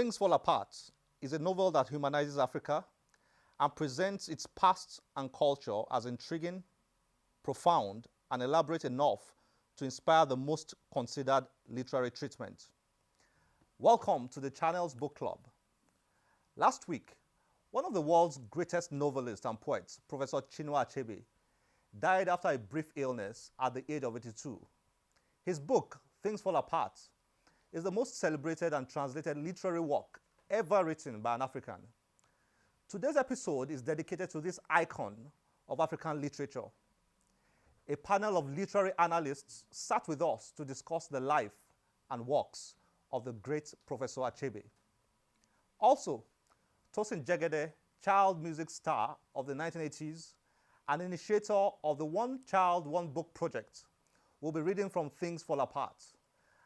Things Fall Apart is a novel that humanizes Africa and presents its past and culture as intriguing, profound, and elaborate enough to inspire the most considered literary treatment. Welcome to the channel's book club. Last week, one of the world's greatest novelists and poets, Professor Chinua Achebe, died after a brief illness at the age of 82. His book, Things Fall Apart, is the most celebrated and translated literary work ever written by an African. Today's episode is dedicated to this icon of African literature. A panel of literary analysts sat with us to discuss the life and works of the great Professor Achebe. Also, Tosin Jegede, child music star of the 1980s and initiator of the One Child, One Book project, will be reading from Things Fall Apart.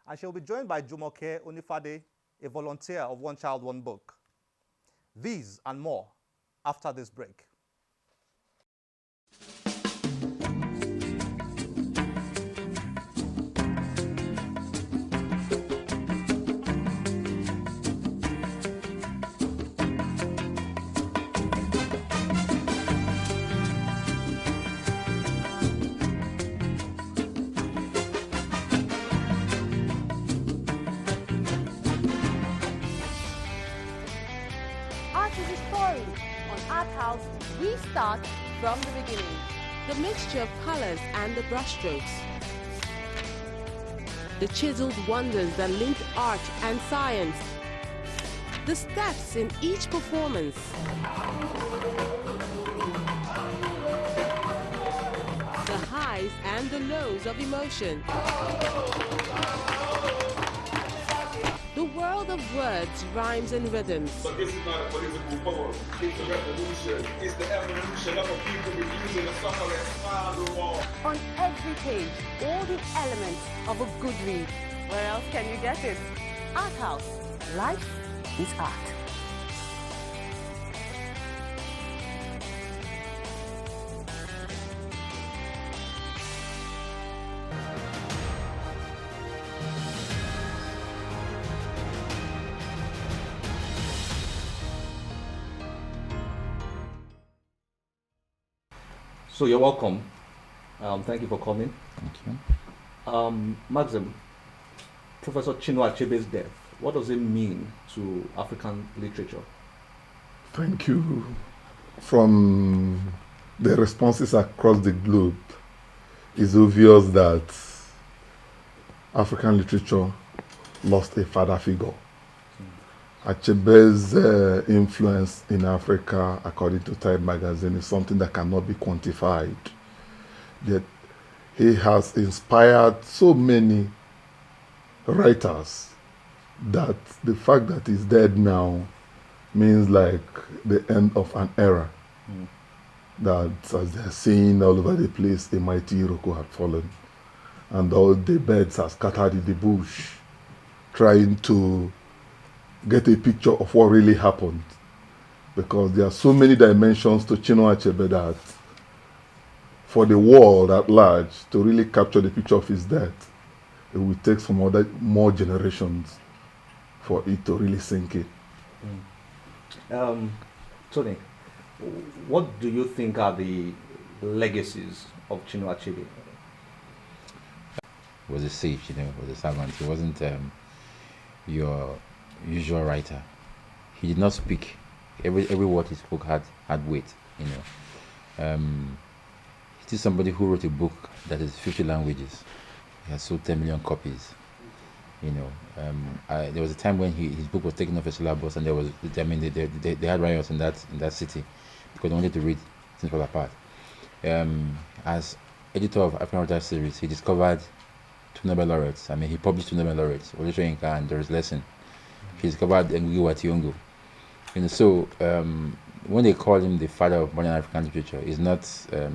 And she'll be joined by Jumoke Onifade, a volunteer of One Child, One Book. These and more after this break. We start from the beginning. The mixture of colors and the brushstrokes. The chiseled wonders that link art and science. The steps in each performance. The highs and the lows of emotion. The world of words, rhymes, and rhythms. But this is not a political poem. It's a revolution. It's the evolution of a people refusing to suffer and smile the wall. On every page, all the elements of a good read. Where else can you get it? Art House. Life is art. So you're welcome. Thank you for coming. Thank you. Maxim, Professor Chinua Achebe's death, what does it mean to African literature? Thank you. From the responses across the globe, it's obvious that African literature lost a father figure. Achebe's influence in Africa, according to Time magazine, is something that cannot be quantified. Yet he has inspired so many writers that the fact that he's dead now means like the end of an era. That, as they're saying all over the place, a mighty Iroko had fallen, and all the birds are scattered in the bush, trying to get a picture of what really happened, because there are so many dimensions to Chinua Achebe that for the world at large to really capture the picture of his death, it will take some more generations for it to really sink in. Tony, what do you think are the legacies of Chinua Achebe? He was a sage, was a servant. He wasn't your usual writer. He did not speak. Every word he spoke had weight, He's somebody who wrote a book that is 50 languages. He has sold 10 million copies. There was a time when his book was taken off a syllabus, and they had riots in that city because they wanted to read Things Fall Apart. As editor of African Writers Series, he discovered 2 Nobel laureates. He published 2 Nobel laureates, Wole Soyinka and Doris Lessing. He discovered Ngugi wa Thiong'o. When they call him the father of modern African literature, it's not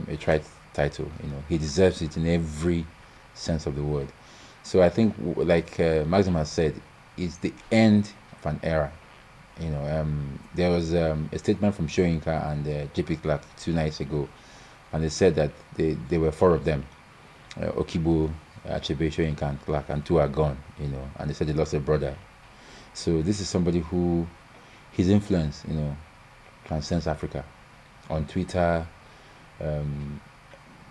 a trite title. He deserves it in every sense of the word. So I think, like Maxim has said, it's the end of an era. There was a statement from Soyinka and J.P. Clark 2 nights ago, and they said that they were 4 of them, Okibo, Achebe, Soyinka, and Clark, and 2 are gone. And they said they lost a brother. So this is somebody who, his influence, transcends Africa. On Twitter,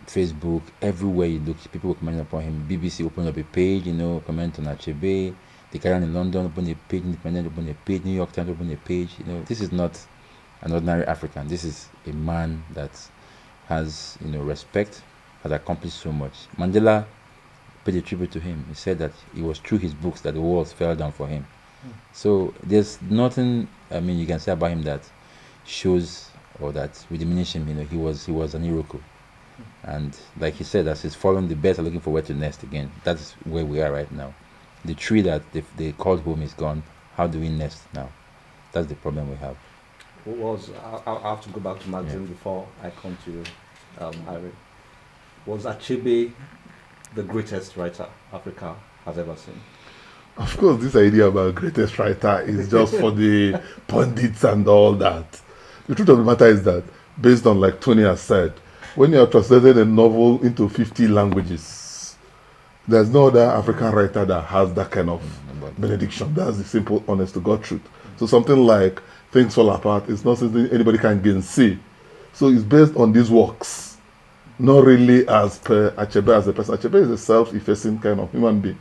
Facebook, everywhere you look, people were commenting upon him. BBC opened up a page, comment on Achebe. The Guardian in London opened a page, Independent opened a page, New York Times opened a page. This is not an ordinary African. This is a man that has, respect, has accomplished so much. Mandela paid a tribute to him. He said that it was through his books that the walls fell down for him. So there's nothing, you can say about him that shows or that will diminish him. He was an Iroko. And like he said, as he's following the birds are looking for where to nest again. That's where we are right now. The tree that they called home is gone. How do we nest now? That's the problem we have. I have to go back to Magazine before I come to you, Irene. Was Achebe the greatest writer Africa has ever seen? Of course, this idea about greatest writer is just for the pundits and all that. The truth of the matter is that, based on, like Tony has said, when you have translated a novel into 50 languages, there's no other African writer that has that kind of benediction. That's the simple, honest to God truth. So something like Things Fall Apart is not something anybody can gainsay. So it's based on these works, not really as per Achebe as a person. Achebe is a self-effacing kind of human being.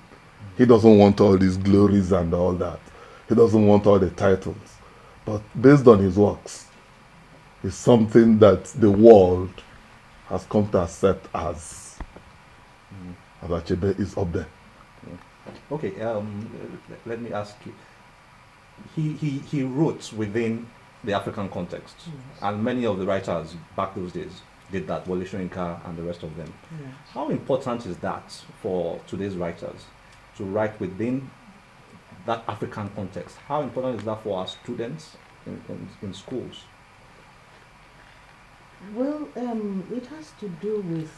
He doesn't want all these glories and all that. He doesn't want all the titles. But based on his works, it's something that the world has come to accept as Achebe is up there. Okay, let me ask you. He wrote within the African context, and many of the writers back those days did that, Wole Soyinka and the rest of them. How important is that for today's writers to write within that African context? How important is that for our students in schools? Well, it has to do with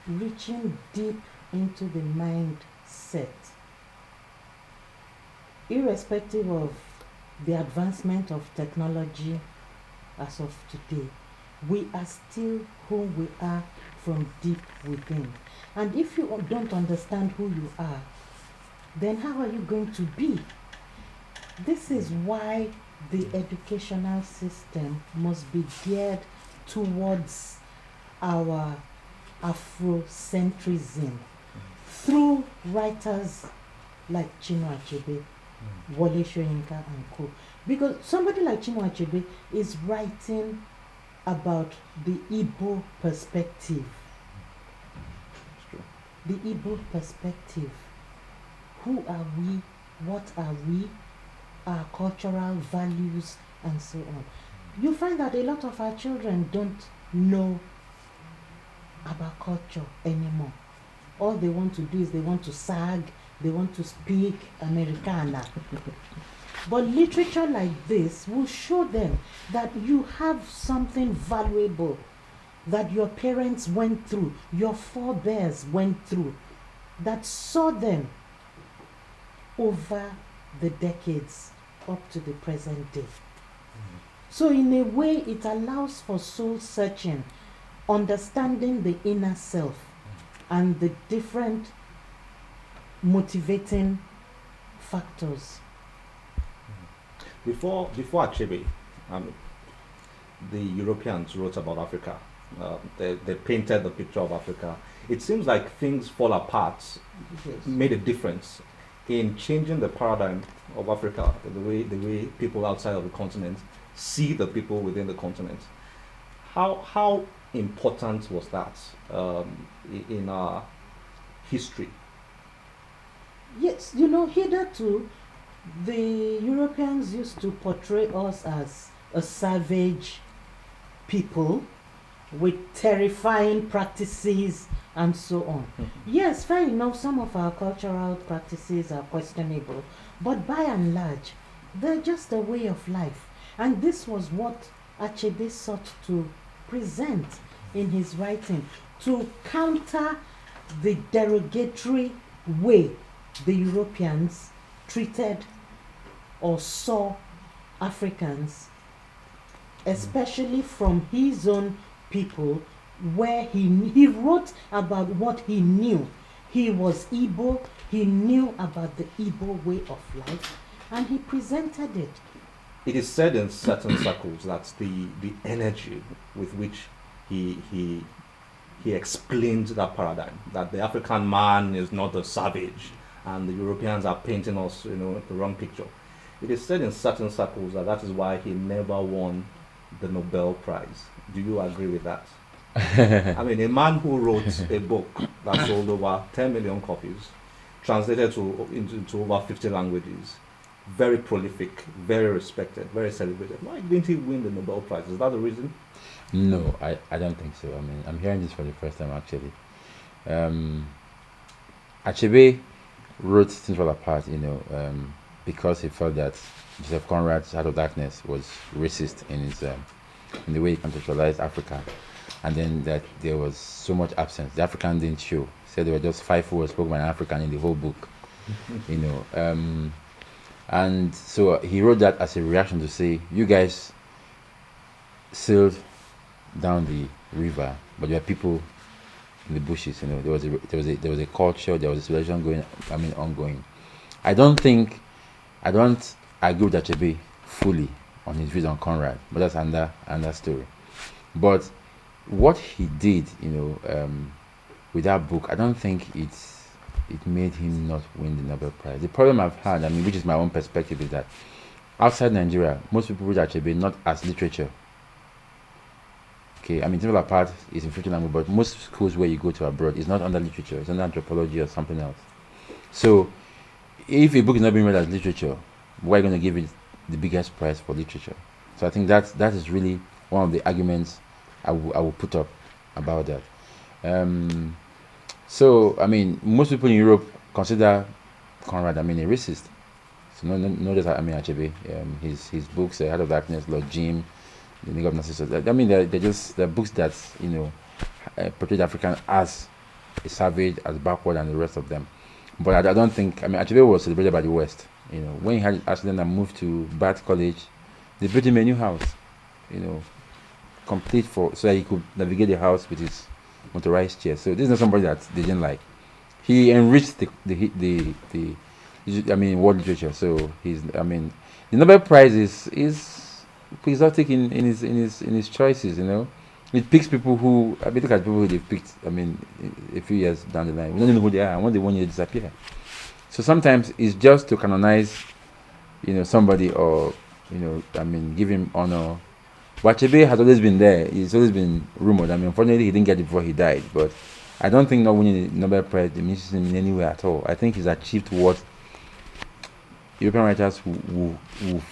reaching deep into the mindset. Irrespective of the advancement of technology as of today, we are still who we are from deep within. And if you don't understand who you are, then how are you going to be? This is why the educational system must be geared towards our Afrocentrism through writers like Chinua Achebe, Wole Soyinka and co. Because somebody like Chinua Achebe is writing about the Igbo perspective. The Igbo perspective. Who are we? What are we? Our cultural values and so on. You find that a lot of our children don't know about culture anymore. All they want to do is they want to sag, they want to speak Americana. But literature like this will show them that you have something valuable that your parents went through, your forebears went through, that saw them over the decades up to the present day. So in a way, it allows for soul searching, understanding the inner self and the different motivating factors. Before Achebe, the Europeans wrote about Africa. They painted the picture of Africa. It seems like Things Fall Apart made a difference in changing the paradigm of Africa, the way people outside of the continent see the people within the continent. How important was that in our history? Yes, hitherto the Europeans used to portray us as a savage people with terrifying practices and so on. Yes, fair enough, some of our cultural practices are questionable, but by and large, they're just a way of life. And this was what Achebe sought to present in his writing, to counter the derogatory way the Europeans treated or saw Africans, especially from his own people, where he wrote about what he knew. He was Igbo. He knew about the Igbo way of life, and he presented it. It is said in certain circles that the energy with which he explained that paradigm, that the African man is not a savage, and the Europeans are painting us, the wrong picture. It is said in certain circles that that is why he never won the Nobel Prize. Do you agree with that? I mean, a man who wrote a book that sold over 10 million copies, translated into over 50 languages, very prolific, very respected, very celebrated. Why didn't he win the Nobel Prize? Is that the reason? No, I don't think so. I mean, I'm hearing this for the first time actually. Achebe wrote Things Fall Apart, because he felt that Joseph Conrad's Heart of Darkness was racist in his in the way he contextualized Africa, and then that there was so much absence. The African didn't show. He said there were just 5 words spoken by an African in the whole book, and so he wrote that as a reaction to say, you guys sailed down the river, but there were people in the bushes. There was a culture, there was a civilization ongoing. I don't agree with Achebe fully on his views on Conrad, but that's another story. But what he did, with that book, I don't think it made him not win the Nobel Prize. The problem I've had, which is my own perspective, is that outside Nigeria, most people read Achebe not as literature. Okay, Things Fall Apart is in French language, but most schools where you go to abroad is not under literature, it's under anthropology or something else. So, if a book is not being read as literature, why are you going to give it the biggest prize for literature? So I think that is really one of the arguments I will put up about that. Most people in Europe consider Conrad, a racist. So not just Achebe. His books, Heart of Darkness, Lord Jim, The Nigger of Narcissus. They're books that portray African as a savage, as backward, and the rest of them. But I don't think. Achebe was celebrated by the West. When he had an accident and moved to Bath College, they built him a new house. Complete so that he could navigate the house with his motorized chair. So this is not somebody that they didn't like. He enriched the world literature. So the Nobel Prize is exotic in his choices. It picks people who look at people who they've picked. A few years down the line, we don't know who they are, and when they want you to disappear. So sometimes it's just to canonize, somebody, or give him honor. But Achebe has always been there. He's always been rumored. Unfortunately, he didn't get it before he died. But I don't think not winning the Nobel Prize diminishes him in any way at all. I think he's achieved what European writers will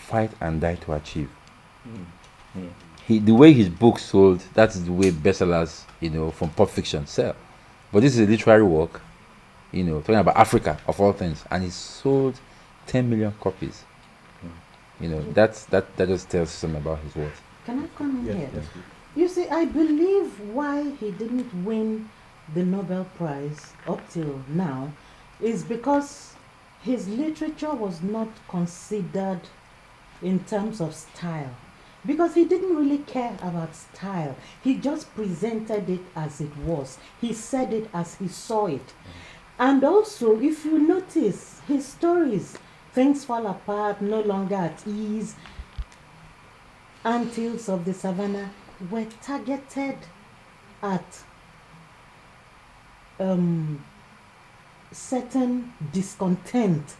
fight and die to achieve. The way his books sold, that's the way bestsellers, from Pulp Fiction sell. But this is a literary work, talking about Africa of all things, and he sold 10 million copies. That just tells something about his work. Can I come in here? Yes. You see, I believe why he didn't win the Nobel Prize up till now is because his literature was not considered in terms of style. Because he didn't really care about style. He just presented it as it was. He said it as he saw it. And also, if you notice, his stories, Things Fall Apart, No Longer at Ease, Antilles of the Savannah, were targeted at certain discontent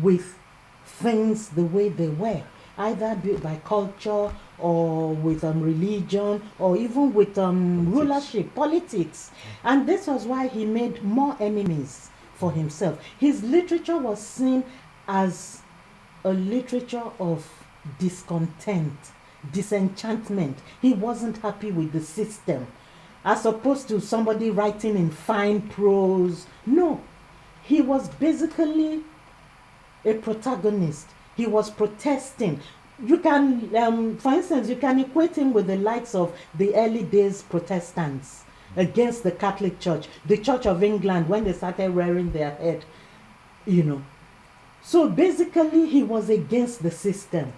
with things the way they were, either by culture or with religion or even with rulership, politics. And this was why he made more enemies for himself. His literature was seen as a literature of discontent, disenchantment. He wasn't happy with the system, as opposed to somebody writing in fine prose. No, he was basically a protagonist. He was protesting. You can, for instance, you can equate him with the likes of the early days Protestants against the Catholic Church, the Church of England, when they started rearing their head, So basically, he was against the system.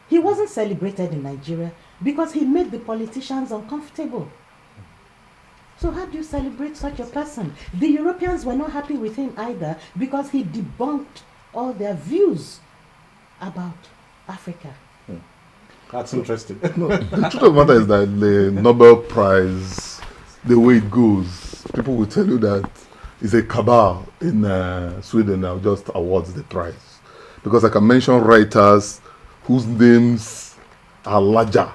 He wasn't celebrated in Nigeria because he made the politicians uncomfortable. So how do you celebrate such a person? The Europeans were not happy with him either because he debunked all their views about Africa. That's interesting. No, the truth of the matter is that the Nobel Prize, the way it goes, people will tell you that it's a cabal in Sweden now just awards the prize. Because I can mention writers whose names are larger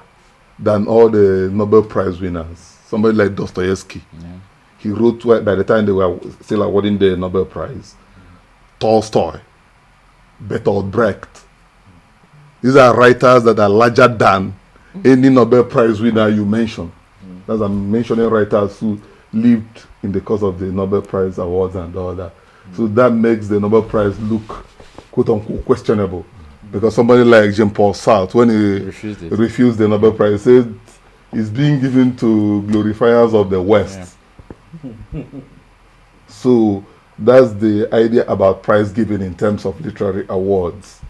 than all the Nobel Prize winners. Somebody like Dostoevsky. Yeah. He wrote, by the time they were still awarding the Nobel Prize, Tolstoy, Bertolt Brecht. These are writers that are larger than any Nobel Prize winner you mention. As I'm mentioning writers who lived in the course of the Nobel Prize awards and all that. So that makes the Nobel Prize look, quote unquote, questionable. Because somebody like Jean-Paul Sartre, when he refused the Nobel Prize, said it's being given to glorifiers of the West. Yeah. So that's the idea about prize giving in terms of literary awards.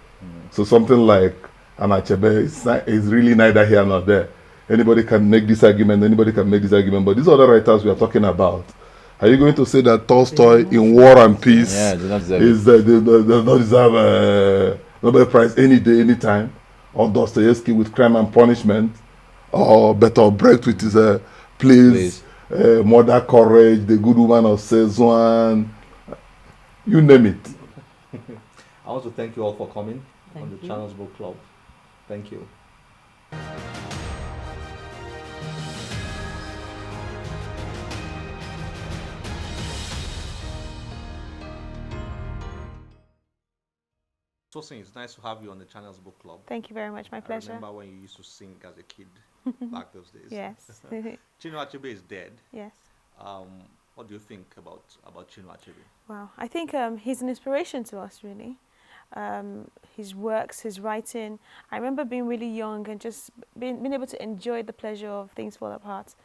So something like Anna Achebe is really neither here nor there. Anybody can make this argument, but these other writers we are talking about, are you going to say that Tolstoy in War and Peace does not deserve a Nobel Prize any day, any time? Or Dostoevsky with Crime and Punishment? Or Bertolt Brecht with his plays, Mother Courage, The Good Woman of Szechuan, you name it. I want to thank you all for coming on the you. Channels Book Club. Thank you. Tosin, it's nice to have you on the Channels Book Club. Thank you very much. My I pleasure. remember when you used to sing as a kid back those days. Yes. Chinua Achebe is dead. Yes. What do you think about Chinua Achebe? Wow. I think he's an inspiration to us, really. His works, his writing. I remember being really young and just being able to enjoy the pleasure of Things Fall Apart.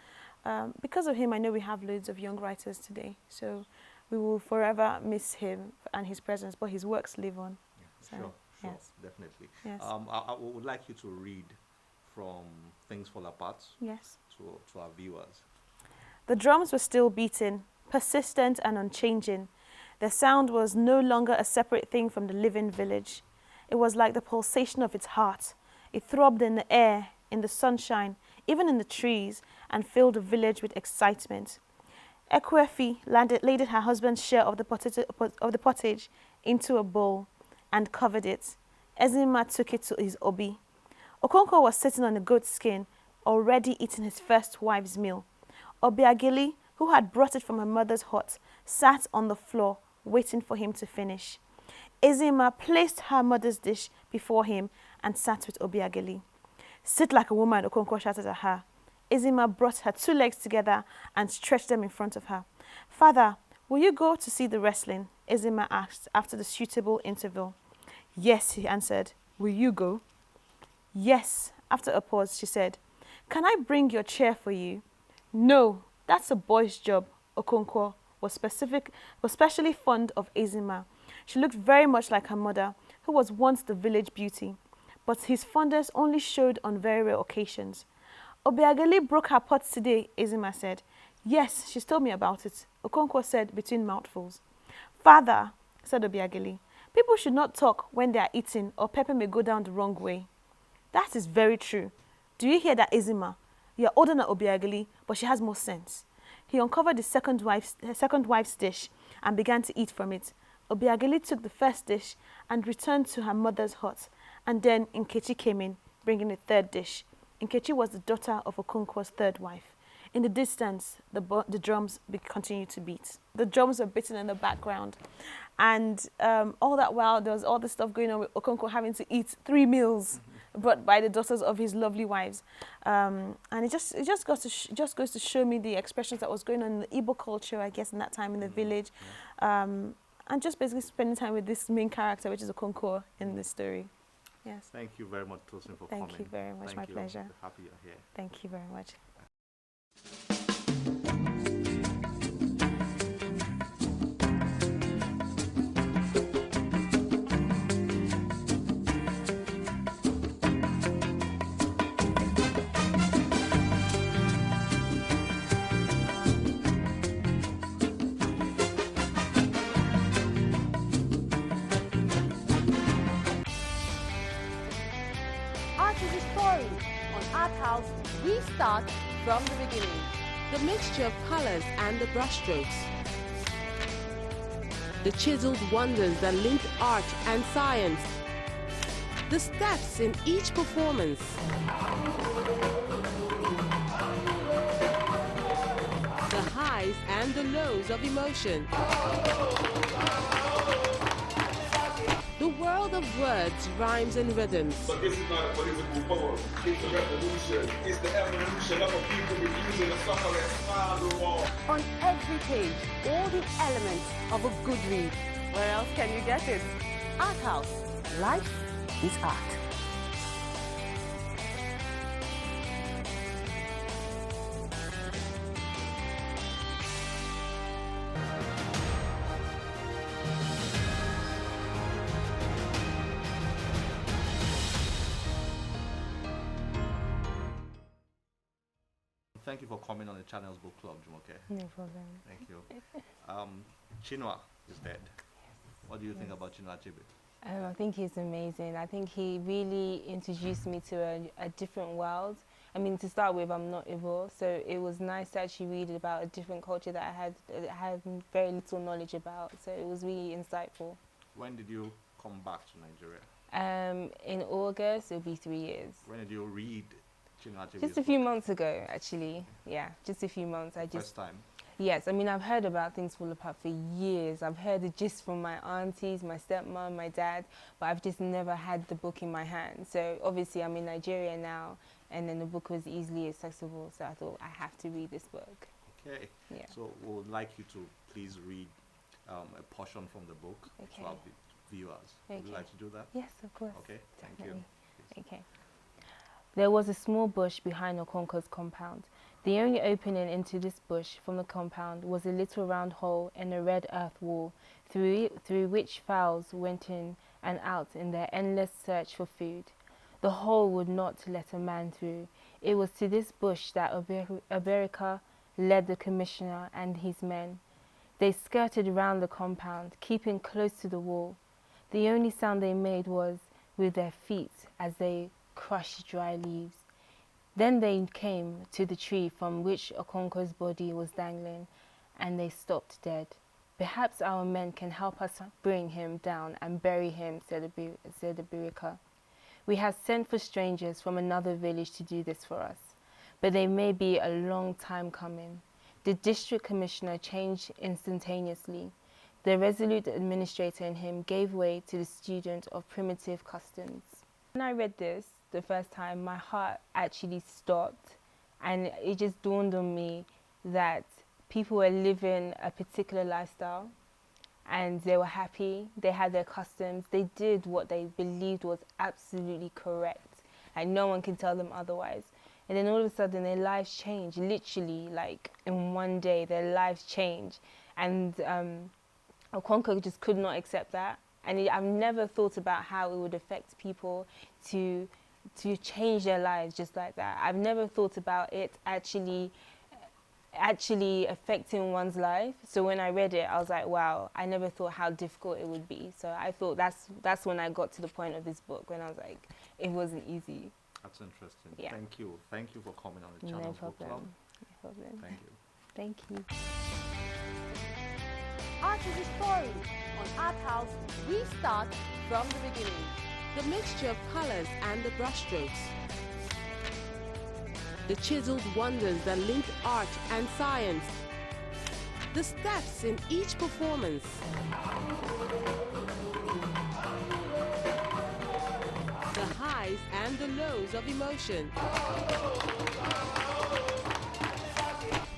Because of him, I know we have loads of young writers today. So we will forever miss him and his presence, but his works live on. So, Sure, yes. definitely. Yes. I would like you to read from Things Fall Apart Yes. to our viewers. The drums were still beating, persistent and unchanging. Their sound was no longer a separate thing from the living village. It was like the pulsation of its heart. It throbbed in the air, in the sunshine, even in the trees, and filled the village with excitement. Ekwefi laded her husband's share of the pottage into a bowl and covered it. Ezima took it to his obi. Okonkwo was sitting on a goat skin, already eating his first wife's meal. Obiageli, who had brought it from her mother's hut, sat on the floor, waiting for him to finish. Ezima placed her mother's dish before him and sat with Obiageli. Sit like a woman, Okonkwo shouted at her. Ezima brought her two legs together and stretched them in front of her. Father, will you go to see the wrestling? Ezima asked after the suitable interval. Yes, he answered. Will you go? Yes. After a pause, she said, Can I bring your chair for you? No, that's a boy's job. Okonkwo was especially fond of Ezima. She looked very much like her mother, who was once the village beauty, but his fondness only showed on very rare occasions. Obiageli broke her pots today, Ezima said. Yes, she's told me about it, Okonkwo said between mouthfuls. Father, said Obiageli, people should not talk when they are eating or pepper may go down the wrong way. That is very true. Do you hear that, Ezima? You are older than Obiageli, but she has more sense. He uncovered her second wife's dish and began to eat from it. Obiageli took the first dish and returned to her mother's hut, and then Nkechi came in, bringing the third dish. Nkechi was the daughter of Okonkwo's third wife. In the distance, the drums continued to beat. The drums were beating in the background. And all that while, there was all this stuff going on with Okonkwo having to eat 3 meals brought by the daughters of his lovely wives. And it just goes to show me the expressions that was going on in the Igbo culture, I guess, in that time in the village. And just basically spending time with this main character, which is Okonkwo in this story. Yes. Thank you very much, Tosin, for coming. Thank you very much. My pleasure. We're happy you're here. Thank you very much. house, we start from the beginning. The mixture of colors and the brushstrokes. The chiseled wonders that link art and science. The steps in each performance. The highs and the lows of emotion. The world of words, rhymes and rhythms. But this is not a political poem. It's a revolution. It's the evolution of a people refusing to suffer and smile the wall. On every page, all the elements of a good read. Where else can you get it? Art House. Life is art. Thank you for coming on the channel's book club, Jumoke. No problem. Thank you. Chinua is dead. What do you think about Chinua Achebe? I think he's amazing. I think he really introduced me to a different world. I mean, to start with, I'm not Igbo, so it was nice to actually read about a different culture that I had very little knowledge about. So it was really insightful. When did you come back to Nigeria? In August, it'll be 3 years. When did you read Chinua Achebe's Just a few months ago, actually. Yeah, just a few months. First time? Yes, I mean, I've heard about Things Fall Apart for years. I've heard it just from my aunties, my stepmom, my dad, but I've just never had the book in my hand. So obviously I'm in Nigeria now, and then the book was easily accessible, so I thought I have to read this book. Okay. Yeah. So we would like you to please read a portion from the book Okay. to our viewers. Would you Okay. like to do that? Yes, of course. Okay, thank you. Definitely. Okay. There was a small bush behind Okonko's compound. The only opening into this bush from the compound was a little round hole in a red earth wall through which fowls went in and out in their endless search for food. The hole would not let a man through. It was to this bush that Oberika led the commissioner and his men. They skirted round the compound, keeping close to the wall. The only sound they made was with their feet as they crushed dry leaves. Then they came to the tree from which Okonko's body was dangling, and they stopped dead. Perhaps our men can help us bring him down and bury him, said Oberika. We have sent for strangers from another village to do this for us, but they may be a long time coming. The district commissioner changed instantaneously. The resolute administrator in him gave way to the student of primitive customs. When I read this the first time, my heart actually stopped, and it just dawned on me that people were living a particular lifestyle and they were happy, they had their customs, they did what they believed was absolutely correct, and no one can tell them otherwise. And then all of a sudden their lives change, literally, like in one day their lives change. And Okonko just could not accept that. And I've never thought about how it would affect people to change their lives just like that. I've never thought about it actually affecting one's life. So when I read it, I was like, wow, I never thought how difficult it would be. So I thought that's when I got to the point of this book, when I was like, it wasn't easy. That's interesting. Yeah. Thank you. Thank you for coming on the No channel's book club. problem. No problem. Thank you. Thank you. Art is a story. On Art House, we start from the beginning. The mixture of colors and the brushstrokes. The chiseled wonders that link art and science. The steps in each performance. The highs and the lows of emotion.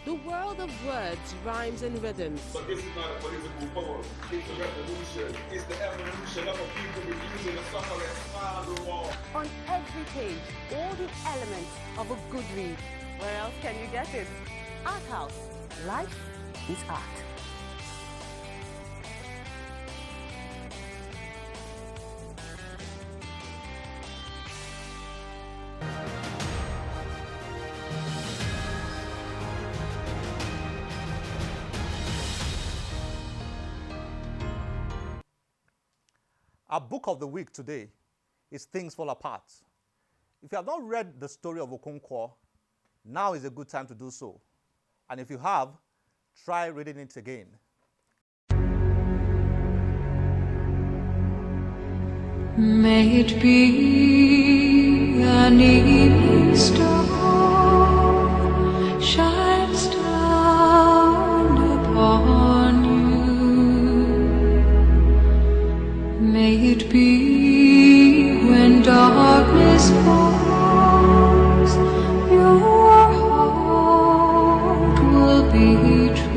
The world of words, rhymes and rhythms. But this is not a political poem. It's a revolution. It's the evolution of a people refusing to suffer and smile the wall. On every page, all the elements of a good read. Where else can you get it? Art House. Life is art. Our book of the week today is Things Fall Apart, If you have not read the story of Okonkwo, now is a good time to do so. And if you have, try reading it again. May it be an evening star shines down upon you. May it be when darkness falls, your heart will be true.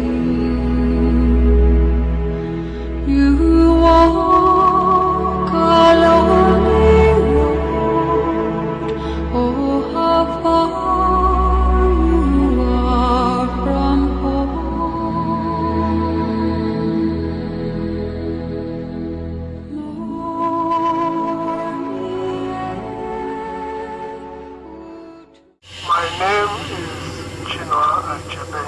You walk a lonely road, oh how far you are from My name is Chinua Achebe.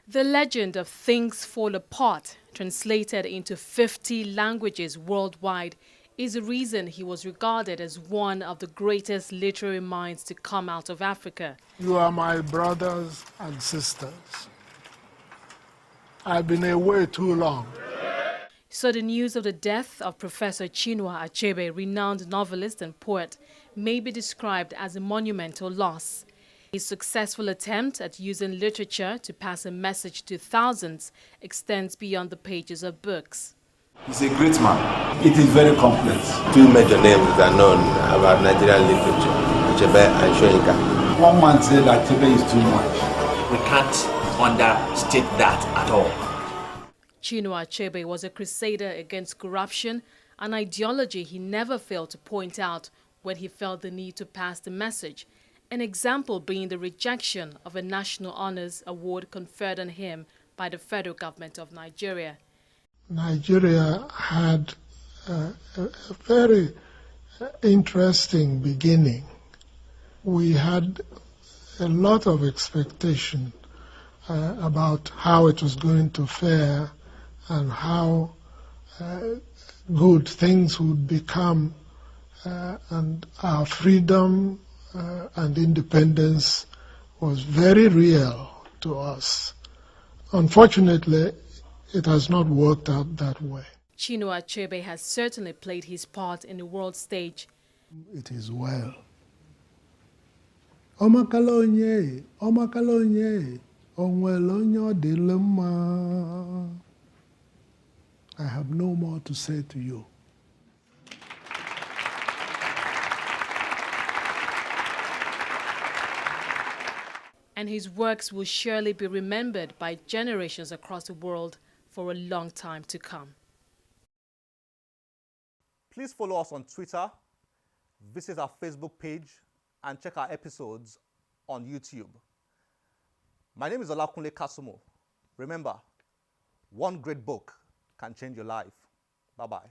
The legend of Things Fall Apart, translated into 50 languages worldwide, is the reason he was regarded as one of the greatest literary minds to come out of Africa. You are my brothers and sisters. I've been away too long. So the news of the death of Professor Chinua Achebe, renowned novelist and poet, may be described as a monumental loss. His successful attempt at using literature to pass a message to thousands extends beyond the pages of books. He's a great man. It is very complex. Two major names are known about Nigerian literature, Achebe and Soyinka. One man said that Achebe is too much. We can't understate that at all. Chinua Achebe was a crusader against corruption, an ideology he never failed to point out when he felt the need to pass the message. An example being the rejection of a National Honours Award conferred on him by the federal government of Nigeria. Nigeria had a very interesting beginning. We had a lot of expectation about how it was going to fare and how good things would become, and our freedom and independence was very real to us. Unfortunately, it has not worked out that way. Chinua Achebe has certainly played his part in the world stage. It is well. Omakalonye, Omakalonye, Onwelonyo Dilema. I have no more to say to you. And his works will surely be remembered by generations across the world for a long time to come. Please follow us on Twitter, visit our Facebook page, and check our episodes on YouTube. My name is Olakunle Kasumo. Remember, one great book can change your life. Bye-bye.